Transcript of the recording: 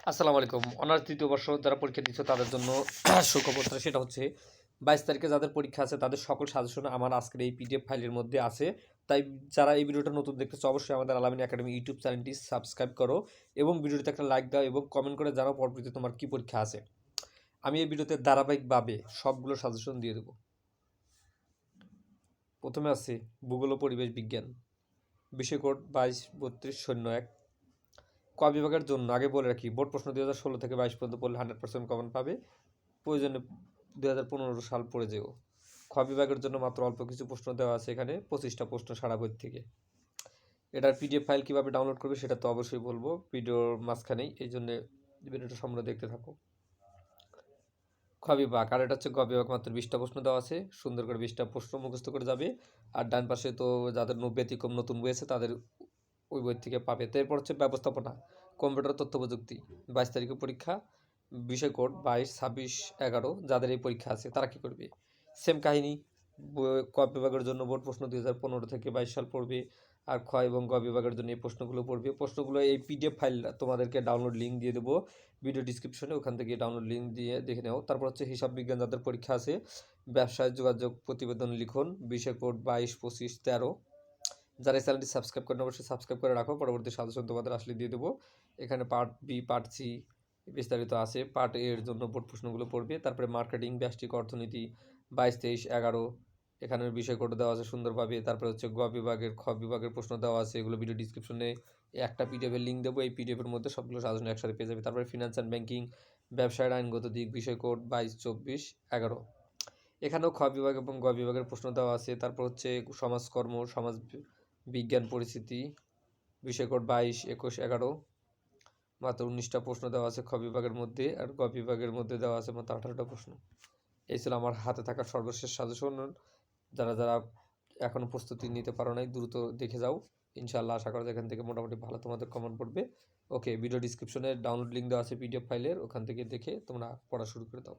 আসসালামু আলাইকুম। অনার্স দ্বিতীয় বর্ষ যারা পরীক্ষা দিচ্ছে তাদের জন্য সুখবর, সেটা হচ্ছে 22 তারিখে যাদের পরীক্ষা আছে তাদের সকল সাজেশন আমার আজকের এই পিডিএফ ফাইলের মধ্যে আছে। তাই যারা এই ভিডিওটা নতুন দেখতেছো অবশ্যই আমাদের আলামিন একাডেমি ইউটিউব চ্যানেলটি সাবস্ক্রাইব করো এবং ভিডিওটিতে একটা লাইক দাও এবং কমেন্ট করে জানাও পরবর্তীতে তোমার কি পরীক্ষা আছে। আমি এই ভিডিওতে ধারাবাহিকভাবে সবগুলো সাজেশন দিয়ে দেবো। প্রথমে আছে ভূগোল ও পরিবেশ বিজ্ঞান, বিষয় কোড 223201। ক বিভাগের জন্য আগে বলে রাখি, বোর্ড প্রশ্ন 2016 থেকে 22 পর্যন্ত পড়লে 100% কমন পাবে। প্রয়োজনে 2015 সাল পড়ে যেও। খ বিভাগের জন্য মাত্র অল্প কিছু প্রশ্ন দেওয়া আছে, এখানে 25টা প্রশ্ন সারা বই থেকে। এটার পিডিএফ ফাইল কীভাবে ডাউনলোড করবে সেটা তো অবশ্যই বলবো ভিডিওর মাঝখানেই, এই জন্য ভিডিওটা সম্পূর্ণ দেখতে থাকো। খ বিভাগ, আর এটা হচ্ছে গ বিভাগ, মাত্র 20টা প্রশ্ন দেওয়া আছে, সুন্দর করে 20টা প্রশ্ন মুখস্থ করে যাবে। আর ডান পাশে তো যাদের ব্যতিক্রম নতুন বই আছে তাদের ওই বই থেকে পাবে। তো এরপর হচ্ছে ব্যবস্থাপনা, কম্পিউটার তথ্য প্রযুক্তি, 22 তারিখে পরীক্ষা। বিষয় কোড 22, 26, 11। যাদের এই পরীক্ষা আছে তারা কী করবে? সেম কাহিনী, ক বিভাগের জন্য বোর্ড প্রশ্ন 2015 থেকে 22 সাল পড়বে। আর খ এবং গ বিভাগের জন্য এই প্রশ্নগুলো পড়বে। প্রশ্নগুলো এই পিডিএফ ফাইল তোমাদেরকে ডাউনলোড লিঙ্ক দিয়ে দেবো ভিডিও ডিসক্রিপশনে, ওখান থেকে ডাউনলোড লিঙ্ক দিয়ে দেখে নাও। তারপর হচ্ছে হিসাব বিজ্ঞান, যাদের পরীক্ষা আছে ব্যবসায় যোগাযোগ প্রতিবেদন লিখন, বিষয় কোড 22, 25, 13। যারা এই চ্যানেলটি সাবস্ক্রাইব করেন অবশ্যই সাবস্ক্রাইব করে রাখো, পরবর্তী সাজেশন তোমাদের আসলে দিয়ে দেবো। এখানে পার্ট বি, পার্ট সি বিস্তারিত আছে। পার্ট এ এর জন্য বোর্ড প্রশ্নগুলো পড়বে। তারপরে মার্কেটিং, ব্যষ্টিক অর্থনীতি 22, 23, 11। এখানের বিষয় কোড দেওয়া আছে সুন্দরভাবে। তারপরে হচ্ছে গ বিভাগের, খ বিভাগের প্রশ্ন দেওয়া আছে, এগুলো ভিডিও ডিসক্রিপশনে একটা পিডিএফের লিঙ্ক দেবো, এই পিডিএফের মধ্যে সবগুলো সাজেশন একসাথে পেয়ে যাবে। তারপরে ফিনান্স অ্যান্ড ব্যাঙ্কিং, ব্যবসায়ের আইনগত দিক, বিষয় কোড 22, 24, 11। এখানেও খ বিভাগ এবং গ বিভাগের প্রশ্ন দেওয়া আছে। তারপর হচ্ছে সমাজকর্ম, সমাজ বিজ্ঞান পরিস্থিতি, বিষয় কোড 22, 21, 11। মাত্র 19টা প্রশ্ন দেওয়া আছে খ বিভাগের মধ্যে, আর গ বিভাগের মধ্যে দেওয়া আছে মাত্র 18টা প্রশ্ন। এই ছিল আমার হাতে থাকা সর্বশেষ সাজেশন। যারা যারা এখনও প্রস্তুতি নিতে পারো নাই দ্রুত দেখে যাও, ইনশাআল্লাহ আশা করা যায় এখান থেকে মোটামুটি ভালো তোমাদের কমেন্ট পড়বে। ওকে, ভিডিও ডিসক্রিপশনে ডাউনলোড লিঙ্ক দেওয়া আছে পিডিএফ ফাইলের, ওখান থেকে দেখে তোমরা পড়া শুরু করে দাও।